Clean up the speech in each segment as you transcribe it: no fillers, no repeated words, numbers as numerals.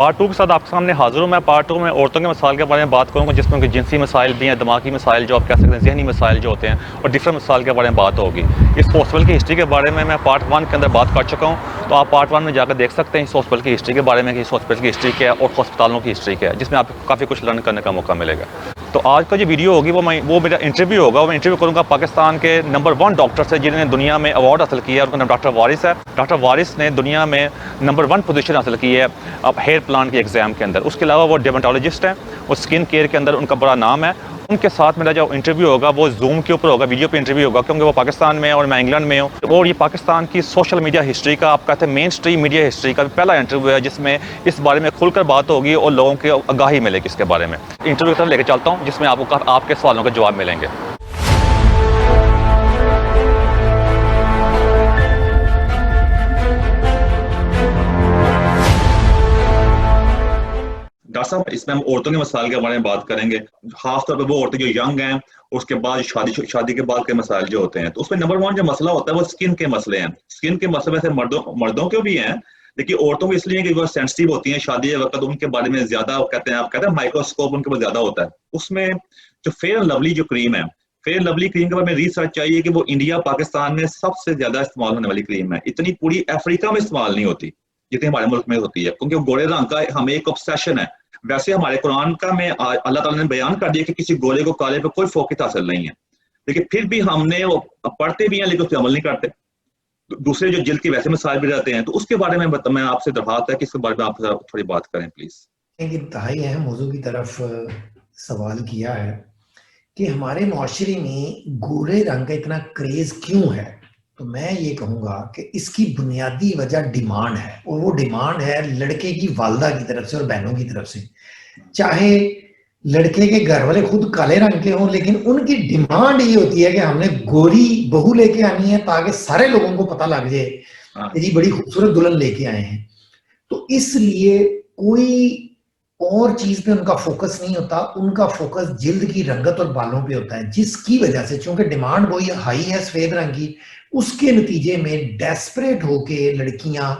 Part 2 के साथ आपके सामने हाज़िर हूँ। मैं पार्ट 2 में औरतों के मसाइल के बारे में बात करूँगा, जिसमें उनके जिनसी मसाइल भी हैं, दिमागी मसाइल जो आप कह सकते हैं, ज़हनी मसाइल जो होते हैं, और डिफरेंट मसाइल के बारे में बात होगी। इस हॉस्पिटल की हिस्ट्री के बारे में मैं पार्ट 1 के अंदर बात कर चुका हूँ, तो आप पार्ट 1 में जाकर देख सकते हैं इस हॉस्पिटल की हिस्ट्री के बारे में कि इस हॉस्पिटल की हिस्ट्री क्या है और अस्पतालों की हिस्ट्री क्या है, जिसमें आपको काफ़ी कुछ लर्न करने का मौका मिलेगा। तो आज का जो वीडियो होगी वो मेरा इंटरव्यू होगा। मैं इंटरव्यू करूँगा पाकिस्तान के नंबर 1 डॉक्टर से, जिन्होंने दुनिया में अवार्ड हासिल किया है। उनका नाम डॉक्टर वारिस है। डॉक्टर वारिस ने दुनिया में नंबर 1 पोजीशन हासिल की है अब हेयर प्लांट के एग्ज़ाम के अंदर। उसके अलावा वो डर्मेटोलॉजिस्ट हैं और स्किन केयर के अंदर उनका बड़ा नाम है। उनके साथ मेरा जो इंटरव्यू होगा वो जूम के ऊपर होगा, वीडियो पे इंटरव्यू होगा, क्योंकि वो पाकिस्तान में है और मैं इंग्लैंड में हूँ। और ये पाकिस्तान की सोशल मीडिया हिस्ट्री का, आप कहते हैं मेन स्ट्रीम मीडिया हिस्ट्री का पहला इंटरव्यू है, जिसमें इस बारे में खुलकर बात होगी और लोगों की आगाही मिलेगी इसके बारे में। इंटरव्यू की तरफ लेकर चलता हूँ, जिसमें आपको आपके सवालों के जवाब मिलेंगे। डॉक्टर साहब, इसमें हम औरतों के मसाइल के बारे में बात करेंगे। खास तौर पर वो औरतें जो यंग हैं, उसके बाद शादी के बाद के मसाइल जो होते हैं, तो उसमें नंबर 1 जो मसला होता है वो स्किन के मसले हैं। स्किन के मसले वैसे मर्दों के भी हैं, लेकिन औरतों को इसलिए कि वो सेंसिटिव होती हैं शादी के वक्त, उनके बारे में ज्यादा कहते हैं, आप कहते हैं माइक्रोस्कोप उनके पास ज्यादा होता है। उसमें जो फेयर एंड लवली जो क्रीम है, फेयर लवली क्रीम के बारे में रिसर्च चाहिए कि वो इंडिया पाकिस्तान में सबसे ज्यादा इस्तेमाल होने वाली क्रीम है। इतनी पूरी अफ्रीका में इस्तेमाल नहीं होती जितनी हमारे मुल्क में होती है, क्योंकि गोरे रंग का हमें एक ऑब्सेशन है। वैसे हमारे कुरान का में अल्लाह ताला ने बयान कर दिया कि किसी गोरे को काले पे कोई फोकत हासिल नहीं है, लेकिन फिर भी हमने वो पढ़ते भी हैं लेकिन उस पर अमल नहीं करते। दूसरे जो जिल्द के वैसे मसाइल भी रहते हैं, तो उसके बारे में मैं आपसे दरख्वास्त है कि इसके बारे में आप थोड़ी बात करें प्लीज। एक इंतहाई अहम मौजू की तरफ सवाल किया है कि हमारे माशरे में गोरे रंग का इतना क्रेज क्यों है। तो मैं ये कहूँगा कि इसकी बुनियादी वजह डिमांड है, और वो डिमांड है लड़के की वालदा की तरफ से और बहनों की तरफ से। चाहे लड़के के घर वाले खुद काले रंग के हों, लेकिन उनकी डिमांड ये होती है कि हमने गोरी बहू लेके आनी है ताकि सारे लोगों को पता लग जाए कि जी बड़ी खूबसूरत दुल्हन लेके आए हैं। तो इसलिए कोई और चीज पे उनका फोकस नहीं होता, उनका फोकस जिल्द की रंगत और बालों पे होता है, जिसकी वजह से चूंकि डिमांड वही हाई है सफेद रंग की, उसके नतीजे में डेस्परेट होके लड़कियां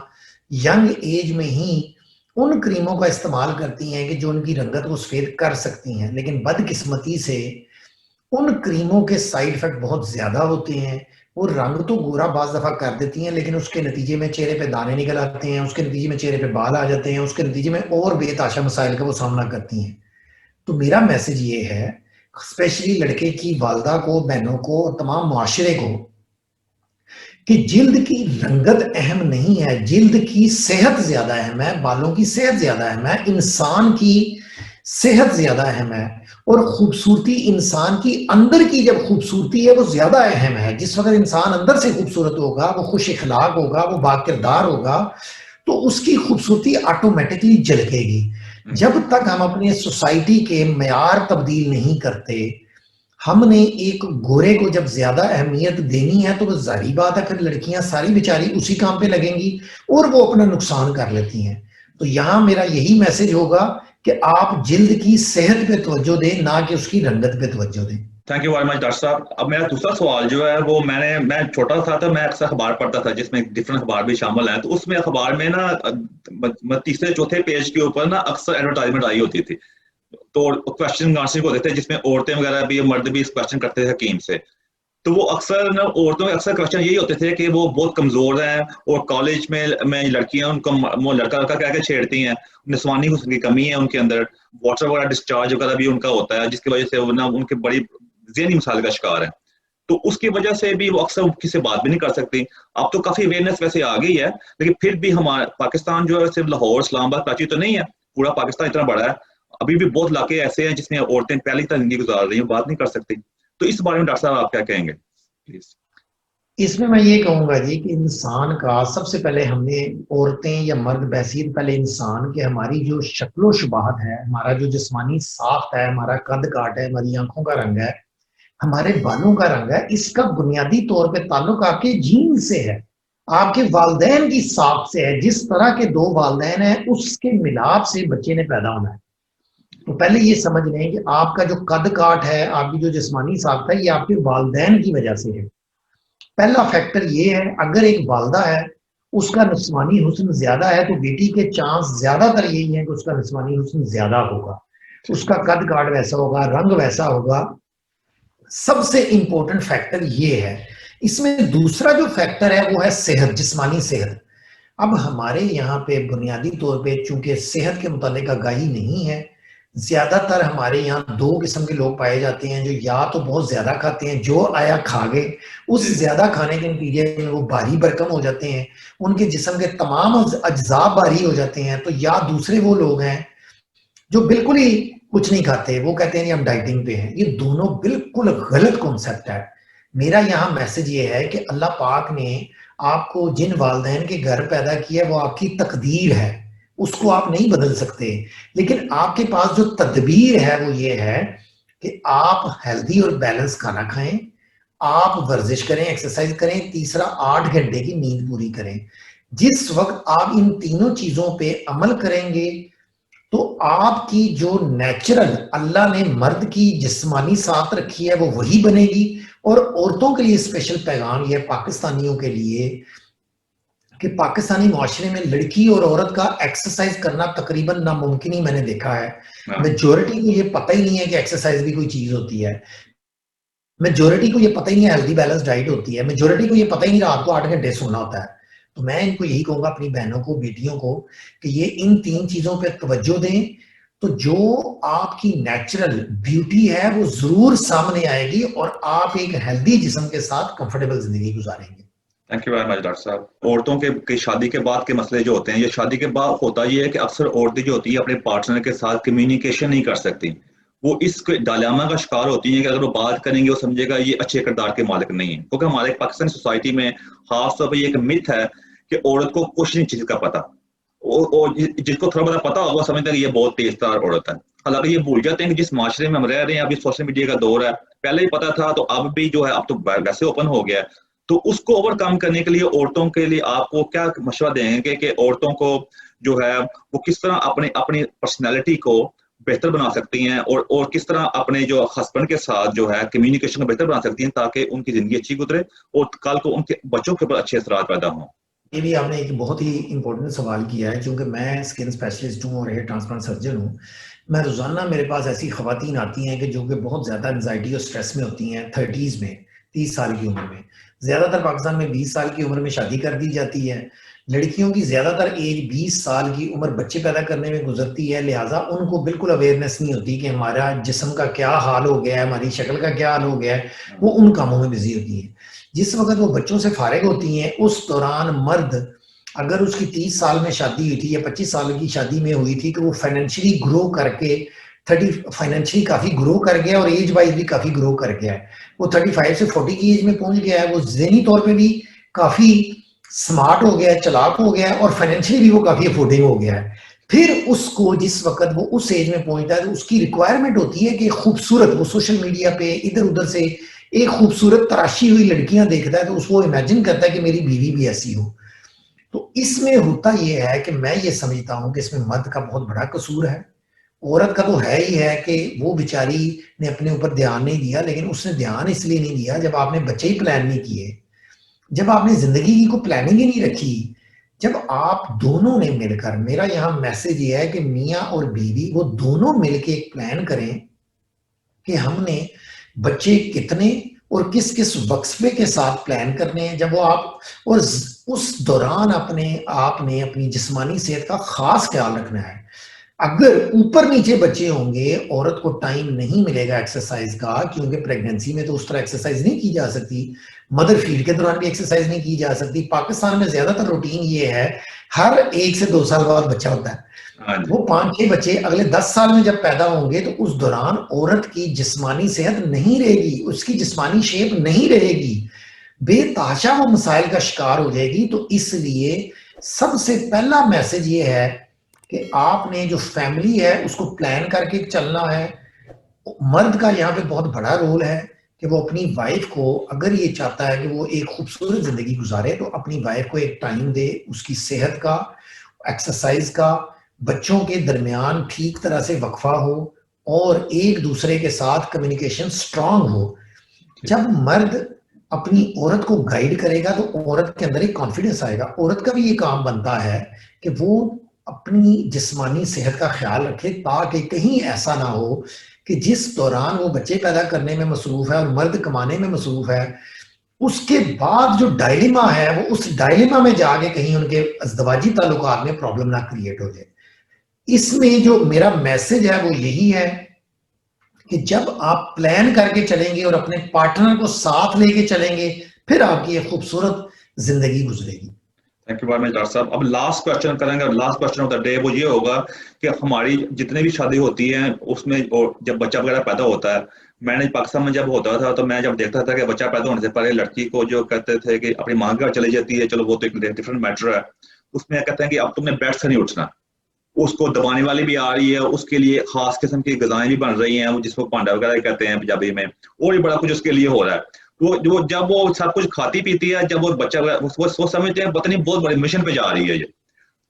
यंग एज में ही उन क्रीमों का इस्तेमाल करती हैं कि जो उनकी रंगत को सफेद कर सकती हैं। लेकिन बदकिस्मती से उन क्रीमों के साइड इफेक्ट बहुत ज्यादा होते हैं। वो रंग तो गोरा बाज दफा कर देती हैं, लेकिन उसके नतीजे में चेहरे पे दाने निकल आते हैं, उसके नतीजे में चेहरे पे बाल आ जाते हैं, उसके नतीजे में और बेताशा मसाइल का वो सामना करती हैं। तो मेरा मैसेज ये है, स्पेशली लड़के की वालदा को, बहनों को और तमाम मुआशरे को, कि जिल्द की रंगत अहम नहीं है, जिल्द की सेहत ज्यादा अहम है, बालों की सेहत ज्यादा अहम है, इंसान की सेहत ज्यादा अहम है। और खूबसूरती इंसान की अंदर की जब खूबसूरती है वो ज्यादा अहम है। जिस वक्त इंसान अंदर से खूबसूरत होगा, वो खुश इखलाक होगा, वो बाकिरदार होगा, तो उसकी खूबसूरती ऑटोमेटिकली झलकेगी। जब तक हम अपनी सोसाइटी के मेयार तब्दील नहीं करते, हमने एक गोरे को जब ज्यादा अहमियत देनी है, तो वो जाहिर बात है फिर लड़कियां सारी बेचारी उसी काम पे लगेंगी और वो अपना नुकसान कर लेती हैं। तो यहां मेरा यही मैसेज होगा कि आप जिल्द की सेहत पे तवज्जो दें, ना कि उसकी रंगत पे तवज्जो दें। Thank you very much doctor साहब। अब मेरा दूसरा सवाल जो है वो मैं छोटा था तो मैं अक्सर अखबार पढ़ता था, जिसमें डिफरेंट अखबार भी शामिल हैं। तो उसमें अखबार में ना तीसरे चौथे पेज के ऊपर ना अक्सर एडवर्टाइजमेंट आई होती थी, तो क्वेश्चन आंसर होते थे, जिसमें औरतें वगैरह भी, मर्द भी इस क्वेश्चन करते थे हकीम से। तो वो अक्सर ना औरतों के अक्सर क्वेश्चन यही होते थे कि वो बहुत कमजोर हैं, और कॉलेज में लड़कियां उनको वो लड़का लड़का कह के छेड़ती हैं, निस्वानी हुस्न की कमी है उनके अंदर, वाटर वगैरह डिस्चार्ज वगैरह भी उनका होता है, जिसकी वजह से वो ना उनके बड़ी ज़हनी मसाइल का शिकार है। तो उसकी वजह से भी वो अक्सर किसी से बात भी नहीं कर सकती। अब तो काफी अवेयरनेस वैसे आ गई है, लेकिन फिर भी हमारा पाकिस्तान जो है सिर्फ लाहौर इस्लामाबाद कराची तो नहीं है, पूरा पाकिस्तान इतना बड़ा है। अभी भी बहुत इलाके ऐसे हैं जिसमें औरतें पहली तरह जिंदगी गुजार रही हैं, बात नहीं कर सकती। तो इस बारे में डॉक्टर साहब आप क्या कहेंगे प्लीज। इसमें मैं ये कहूंगा जी कि इंसान का सबसे पहले हमने, औरतें या मर्द बहसीत पहले इंसान के, हमारी जो शक्लो शुबाहत है, हमारा जो जिस्मानी साख्त है, हमारा कद काट है, हमारी आंखों का रंग है, हमारे बालों का रंग है, इसका बुनियादी तौर पे ताल्लुक आपके जीन से है, आपके वालदैन की साख से है। जिस तरह के दो वालदैन हैं उसके मिलाप से बच्चे ने पैदा होना है। तो पहले ये समझ लें कि आपका जो कद काट है, आपकी जो जिस्मानी साख्त है, ये आपके वालदैन की वजह से है। पहला फैक्टर ये है, अगर एक वालदा है उसका निस्वानी हुस्न ज्यादा है तो बेटी के चांस ज्यादातर यही है कि उसका निस्वानी हुस्न ज्यादा होगा, उसका कद काठ वैसा होगा, रंग वैसा होगा। सबसे इंपॉर्टेंट फैक्टर ये है। इसमें दूसरा जो फैक्टर है वो है सेहत, जिस्मानी सेहत। अब हमारे यहाँ पे बुनियादी तौर पे चूंकि सेहत के मुतालिक आगाही नहीं है, ज्यादातर हमारे यहाँ दो किस्म के लोग पाए जाते हैं, जो या तो बहुत ज्यादा खाते हैं, जो आया खा गए, उस ज्यादा खाने के नतीजे में वो भारी भरकम हो जाते हैं, उनके जिस्म के तमाम अज्जा भारी हो जाते हैं। तो या दूसरे वो लोग हैं जो बिल्कुल ही कुछ नहीं खाते, वो कहते हैं हम डाइटिंग पे हैं। ये दोनों बिल्कुल गलत कॉन्सेप्ट है। मेरा यहाँ मैसेज ये है कि अल्लाह पाक ने आपको जिन वालदैन के घर पैदा किया वो आपकी तकदीर है, उसको आप नहीं बदल सकते। लेकिन आपके पास जो तदबीर है वो ये है कि आप हेल्दी और बैलेंस खाना खाएं, आप वर्जिश करें, एक्सरसाइज करें, तीसरा 8 घंटे की नींद पूरी करें। जिस वक्त आप इन तीनों चीजों पे अमल करेंगे तो आपकी जो नेचुरल अल्लाह ने मर्द की जिस्मानी साथ रखी है वो वही बनेगी। और औरतों के लिए स्पेशल पैगाम ये पाकिस्तानियों के लिए कि पाकिस्तानी माशरे में लड़की और औरत का एक्सरसाइज करना तकरीबन नामुमकिन ही मैंने देखा है। मेजोरिटी को ये पता ही नहीं है कि एक्सरसाइज भी कोई चीज होती है, मेजोरिटी को ये पता ही नहीं है हेल्दी बैलेंस डाइट होती है, मेजोरिटी को ये पता ही नहीं रात को 8 घंटे सोना होता है। तो मैं इनको यही कहूंगा अपनी बहनों को, बेटियों को, कि ये इन 3 चीजों पे तवज्जो दें, तो जो आपकी नेचुरल ब्यूटी है वो जरूर सामने आएगी और आप एक हेल्दी जिस्म के साथ कंफर्टेबल जिंदगी गुजारेंगे। Thank you very much doctor साहब। औरतों के शादी के बाद के मसले जो होते हैं, ये शादी के बाद होता ये है कि अक्सर औरतें जो होती है अपने पार्टनर के साथ कम्युनिकेशन नहीं कर सकती। वो इस डायलेमा का शिकार होती हैं कि अगर वो बात करेंगे वो समझेगा ये अच्छे किरदार के मालिक नहीं है। क्योंकि हमारे पाकिस्तानी सोसाइटी में खास तौर पर ये एक मिथ है कि औरत को कुछ नहीं चीज का पता, और जिसको थोड़ा बहुत पता होगा समझता है कि ये बहुत तेजदार औरत है। हालांकि ये भूल जाते हैं कि जिस माशरे में हम रह रहे हैं, अभी सोशल मीडिया का दौर है, पहले ही पता था तो अब भी जो है अब तो वैसे ओपन हो गया है। तो उसको ओवरकम करने के लिए औरतों के लिए आपको क्या मशवरा देंगे कि औरतों को जो है वो किस तरह अपनी अपनी पर्सनैलिटी को बेहतर बना सकती हैं, और किस तरह अपने जो हस्बैंड के साथ जो है कम्युनिकेशन को बेहतर बना सकती हैं ताकि उनकी जिंदगी अच्छी गुजरे और कल को उनके बच्चों के ऊपर अच्छे असरात पैदा हों। ये भी आपने एक बहुत ही इंपॉर्टेंट सवाल किया है, क्योंकि मैं स्किन स्पेशलिस्ट हूँ और हेयर ट्रांसप्लांट सर्जन हूँ। मैं रोजाना मेरे पास ऐसी खवातीन आती हैं कि जो कि बहुत ज्यादा एंजाइटी और स्ट्रेस में होती हैं, 30s में, 30 साल की उम्र में। ज्यादातर पाकिस्तान में 20 साल की उम्र में शादी कर दी जाती है। लड़कियों की ज्यादातर एज 20 साल की उम्र बच्चे पैदा करने में गुजरती है, लिहाजा उनको बिल्कुल अवेयरनेस नहीं होती कि हमारा जिस्म का क्या हाल हो गया है, हमारी शक्ल का क्या हाल हो गया है। वो उन कामों में बिजी होती है। जिस वक्त वो बच्चों से फारिग होती हैं उस दौरान मर्द, अगर उसकी 30 साल में शादी हुई थी या 25 साल की शादी में हुई थी, कि वो फाइनेंशियली ग्रो करके 30 फाइनेंशियली काफी ग्रो कर गया और एज वाइज भी काफी ग्रो कर गया है। वो 35 से 40 की एज में पहुंच गया है, वो ज़हनी तौर पे भी काफी स्मार्ट हो गया है, चालाक हो गया है, और फाइनेंशियली भी वो काफी अफोर्डिंग हो गया है। फिर उसको जिस वक्त वो उस एज में पहुंचता है तो उसकी रिक्वायरमेंट होती है कि खूबसूरत, वो सोशल मीडिया पे इधर उधर से एक खूबसूरत तराशी हुई लड़कियां देखता है तो उसको इमेजिन करता है कि मेरी बीवी भी ऐसी हो। तो इसमें होता यह है कि मैं ये समझता हूं कि इसमें मर्द का बहुत बड़ा कसूर है। औरत का तो है ही है कि वो बेचारी ने अपने ऊपर ध्यान नहीं दिया, लेकिन उसने ध्यान इसलिए नहीं दिया जब आपने बच्चे ही प्लान नहीं किए, जब आपने जिंदगी की कोई प्लानिंग ही नहीं रखी, जब आप दोनों ने मिलकर, मेरा यहाँ मैसेज ये है कि मियाँ और बीवी वो दोनों मिलके एक प्लान करें कि हमने बच्चे कितने और किस किस वक्फे के साथ प्लान करने हैं। जब वो आप और उस दौरान अपने आपने अपनी जिस्मानी सेहत का खास ख्याल रखना है। अगर ऊपर नीचे बच्चे होंगे, औरत को टाइम नहीं मिलेगा एक्सरसाइज का, क्योंकि प्रेगनेंसी में तो उस तरह एक्सरसाइज नहीं की जा सकती, मदर फीड के दौरान भी एक्सरसाइज नहीं की जा सकती। पाकिस्तान में ज्यादातर रूटीन ये है, हर 1 से 2 साल बाद बच्चा होता है। वो 5-6 बच्चे अगले 10 साल में जब पैदा होंगे तो उस दौरान औरत की जिस्मानी सेहत नहीं रहेगी, उसकी जिस्मानी शेप नहीं रहेगी, बेतहाशा वो मसाइल का शिकार हो जाएगी। तो इसलिए सबसे पहला मैसेज ये है कि आपने जो फैमिली है उसको प्लान करके चलना है। मर्द का यहाँ पे बहुत बड़ा रोल है कि वो अपनी वाइफ को, अगर ये चाहता है कि वो एक खूबसूरत जिंदगी गुजारे, तो अपनी वाइफ को एक टाइम दे, उसकी सेहत का, एक्सरसाइज का, बच्चों के दरमियान ठीक तरह से वक्फा हो और एक दूसरे के साथ कम्युनिकेशन स्ट्रांग हो। जब मर्द अपनी औरत को गाइड करेगा तो औरत के अंदर एक कॉन्फिडेंस आएगा। औरत का भी ये काम बनता है कि वो अपनी जिस्मानी सेहत का ख्याल रखे, ताकि कहीं ऐसा ना हो कि जिस दौरान वो बच्चे पैदा करने में मसरूफ है और मर्द कमाने में मसरूफ है, उसके बाद जो डायलेमा है वो उस डायलेमा में जाके कहीं उनके अज़दवाजी ताल्लुकात में प्रॉब्लम ना क्रिएट हो जाए। इसमें जो मेरा मैसेज है वो यही है कि जब आप प्लान करके चलेंगे और अपने पार्टनर को साथ लेके चलेंगे, फिर आपकी एक खूबसूरत जिंदगी गुजरेगी। Thank you very much doctor साहब। अब लास्ट क्वेश्चन करेंगे, और last question of the day वो ये होगा कि हमारी जितने भी शादी होती है उसमें, और जब बच्चा वगैरह पैदा होता है, मैंने पाकिस्तान में जब होता था तो मैं जब देखता था कि बच्चा पैदा होने से पहले लड़की को जो कहते थे कि अपनी माँ के घर चली जाती है, चलो वो तो एक डिफरेंट मैटर है, उसमें कहते हैं कि अब तुमने बेड से नहीं उठना, उसको दबाने वाली भी आ रही है, उसके लिए खास किस्म की गजाएं भी बन रही हैं जिसको पांडा वगैरह कहते हैं पंजाबी में, और भी बड़ा कुछ उसके लिए हो रहा है। तो जो जब वो सब कुछ खाती पीती है, जब वो बच्चा वो समझते हैं पता नहीं बहुत बड़ी मिशन पे जा रही है ये।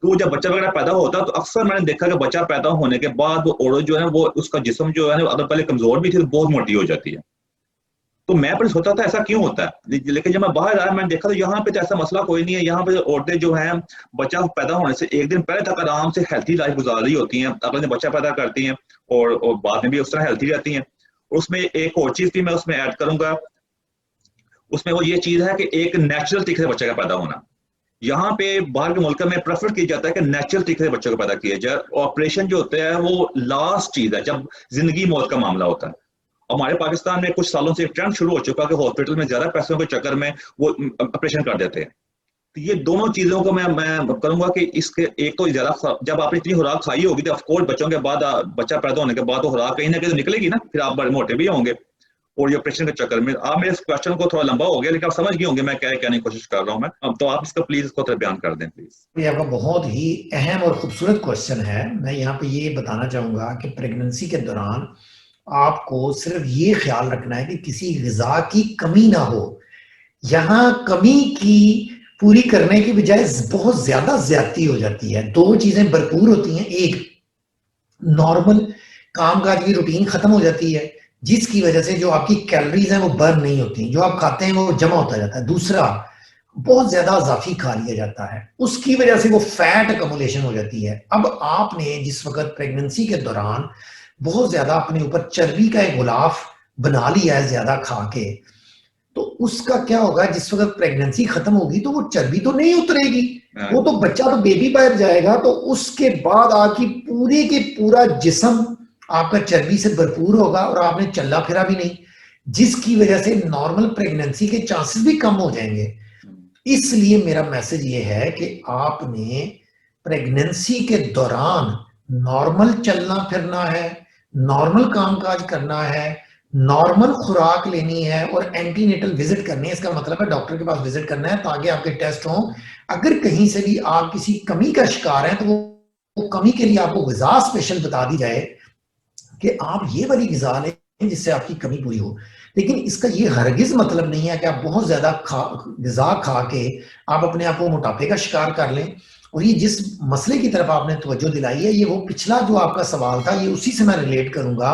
तो जब बच्चा वगैरह पैदा होता है तो अक्सर मैंने देखा कि बच्चा पैदा होने के बाद वो औरत जो है वो उसका जिस्म जो है ना, अगर पहले कमजोर भी थी तो बहुत मोटी हो जाती है। तो मैं पर सोचा था ऐसा क्यों होता है, लेकिन जब मैं बाहर आया मैंने देखा तो यहाँ पे तो ऐसा मसला कोई नहीं है। यहाँ पे औरतें जो हैं बच्चा पैदा होने से एक दिन पहले तक आराम से हेल्थी लाइफ गुजार रही होती हैं, अगले दिन बच्चा पैदा करती हैं, और बाद में भी उस तरह हेल्थी रहती हैं। और उसमें एक और चीज भी मैं उसमें ऐड करूंगा, उसमें वो ये चीज है कि एक नेचुरल तरीके से बच्चे का पैदा होना। यहाँ पे बाहर के मुल्क में प्रेफर किया जाता है कि नेचुरल तरीके से बच्चों को पैदा किया जाए। ऑपरेशन जो होता है वो लास्ट चीज है जब जिंदगी मौत का मामला होता है। हमारे पाकिस्तान में कुछ सालों से एक ट्रेंड शुरू हो चुका है कि हॉस्पिटल में ज्यादा पैसों के चक्कर में वो ऑपरेशन कर देते हैं। तो ये दोनों चीजों को मैं करूंगा कि इसके एक तो ज्यादा जब आपने इतनी खुराक खाई होगी तो ऑफकोर्स बच्चों के बाद बच्चा पैदा होने के बाद तो खुराक कहीं ना कहीं तो निकलेगी ना, फिर आप बड़े मोटे भी होंगे। और ये ऑपरेशन के चक्कर में आप, मेरे इस क्वेश्चन को थोड़ा लंबा हो गया लेकिन आप समझ गए होंगे मैं क्या कहने की कोशिश कर रहा हूँ। मैं अब तो आप इसका प्लीज इसको थोड़ा बयान कर दें प्लीज। ये आपका बहुत ही अहम और खूबसूरत क्वेश्चन है। मैं यहाँ पे ये बताना चाहूंगा कि प्रेगनेंसी के दौरान आपको सिर्फ ये ख्याल रखना है कि किसी ग़िज़ा की कमी ना हो। यहाँ कमी की पूरी करने की बजाय बहुत ज्यादा ज्यादती हो जाती है। दो चीजें भरपूर होती हैं, एक नॉर्मल कामकाज की रूटीन खत्म हो जाती है जिसकी वजह से जो आपकी कैलोरीज हैं वो बर्न नहीं होती, जो आप खाते हैं वो जमा होता जाता है। दूसरा, बहुत ज्यादा इजाफी खा लिया जाता है, उसकी वजह से वो फैट अकोमोलेशन हो जाती है। अब आपने जिस वक्त प्रेगनेंसी के दौरान बहुत ज्यादा अपने ऊपर चर्बी का एक गुलाफ बना लिया है ज्यादा खा के, तो उसका क्या होगा, जिस वक्त प्रेगनेंसी खत्म होगी तो वो चर्बी तो नहीं उतरेगी, वो तो बच्चा तो बेबी पैर जाएगा, तो उसके बाद आपकी पूरे के पूरा जिस्म आपका चर्बी से भरपूर होगा और आपने चला फिरा भी नहीं, जिसकी वजह से नॉर्मल प्रेगनेंसी के चांसेस भी कम हो जाएंगे। इसलिए मेरा मैसेज ये है कि आपने प्रेगनेंसी के दौरान नॉर्मल चलना फिरना है, नॉर्मल कामकाज करना है, नॉर्मल खुराक लेनी है और एंटीनेटल विजिट करनी है। इसका मतलब है डॉक्टर के पास विजिट करना है ताकि आपके टेस्ट हों। अगर कहीं से भी आप किसी कमी का शिकार हैं तो वो कमी के लिए आपको ग़िज़ा स्पेशल बता दी जाए कि आप ये वाली ग़िज़ा लें जिससे आपकी कमी पूरी हो। लेकिन इसका ये हरगिज मतलब नहीं है कि आप बहुत ज्यादा ग़िज़ा खा के आप अपने आप को मोटापे का शिकार कर लें। और ये जिस मसले की तरफ आपने तवज्जो दिलाई है, ये वो पिछला जो आपका सवाल था, ये उसी से मैं रिलेट करूंगा।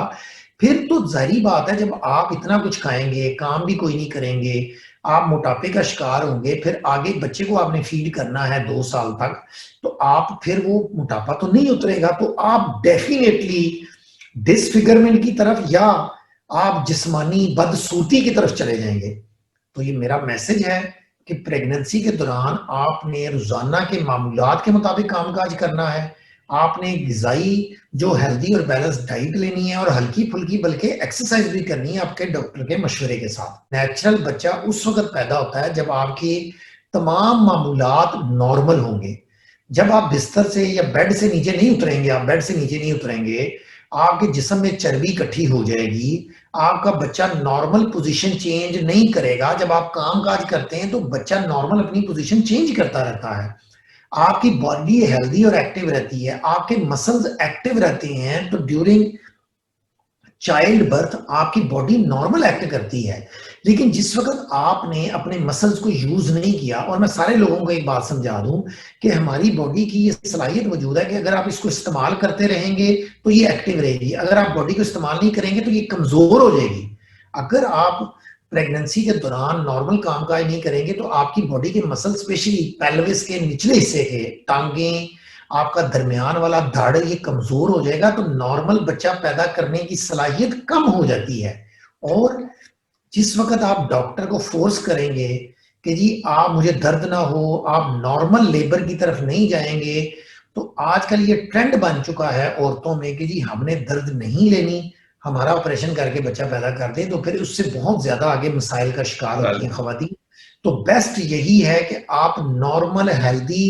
फिर तो जाहिर बात है, जब आप इतना कुछ खाएंगे, काम भी कोई नहीं करेंगे, आप मोटापे का शिकार होंगे, फिर आगे बच्चे को आपने फीड करना है 2 साल तक, तो आप फिर वो मोटापा तो नहीं उतरेगा, तो आप डेफिनेटली डिसफिगरमेंट की तरफ या आप जिस्मानी बदसूरती की तरफ चले जाएंगे। तो ये मेरा मैसेज है कि प्रेगनेंसी के दौरान आपने रोजाना के मामूलात के मुताबिक कामकाज करना है, आपने ग़िज़ाई जो हेल्दी और बैलेंस डाइट लेनी है और हल्की फुल्की बल्कि एक्सरसाइज भी करनी है आपके डॉक्टर के मशवरे के साथ। नेचुरल बच्चा उस वक्त पैदा होता है जब आपके तमाम मामूलात नॉर्मल होंगे। जब आप बिस्तर से या बेड से नीचे नहीं उतरेंगे, आप बेड से नीचे नहीं उतरेंगे, आपके जिस्म में चर्बी इकट्ठी हो जाएगी, आपका बच्चा नॉर्मल पोजीशन चेंज नहीं करेगा। जब आप काम काज करते हैं तो बच्चा नॉर्मल अपनी पोजीशन चेंज करता रहता है, आपकी बॉडी हेल्दी और एक्टिव रहती है, आपके मसल्स एक्टिव रहते हैं, तो ड्यूरिंग चाइल्ड बर्थ आपकी बॉडी नॉर्मल एक्ट करती है। लेकिन जिस वक्त आपने अपने मसल्स को यूज नहीं किया, और मैं सारे लोगों को एक बात समझा दूं कि हमारी बॉडी की ये सलाहियत मौजूद है कि अगर आप इसको इस्तेमाल करते रहेंगे तो ये एक्टिव रहेगी, अगर आप बॉडी को इस्तेमाल नहीं करेंगे तो ये कमजोर हो जाएगी। अगर आप प्रेगनेंसी के दौरान नॉर्मल कामकाज नहीं करेंगे तो आपकी बॉडी के मसल, स्पेशली पेल्विस के निचले हिस्से के, टांगें, आपका दरमियान वाला धड़, ये कमजोर हो जाएगा, तो नॉर्मल बच्चा पैदा करने की सलाहियत कम हो जाती है। और जिस वक्त आप डॉक्टर को फोर्स करेंगे कि जी आप, मुझे दर्द ना हो, आप नॉर्मल लेबर की तरफ नहीं जाएंगे, तो आजकल ये ट्रेंड बन चुका है औरतों में कि जी हमने दर्द नहीं लेनी, हमारा ऑपरेशन करके बच्चा पैदा कर दें, तो फिर उससे बहुत ज्यादा आगे मसाइल का शिकार होती हैं खवातीन। तो बेस्ट यही है कि आप नॉर्मल हेल्दी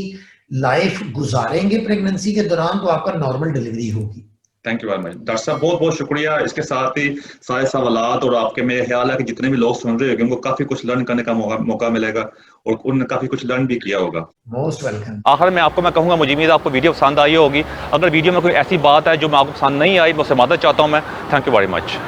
लाइफ गुजारेंगे प्रेगनेंसी के दौरान, तो आपका नॉर्मल डिलीवरी होगी। Thank you very much doctor साहब, बहुत बहुत शुक्रिया। इसके साथ ही सारे सवालात और आपके, मेरे ख्याल है कि जितने भी लोग सुन रहे होंगे उनको काफी कुछ लर्न करने का मौका मिलेगा और उन्होंने काफी कुछ लर्न भी किया होगा। Most welcome. आखिर में आपको मैं कहूँगा, मुझे उम्मीद है आपको वीडियो पसंद आई होगी। अगर वीडियो में कोई ऐसी बात है जो मैं आपको पसंद नहीं आई, मैं उससे मदद चाहता हूँ मैं। Thank you very much.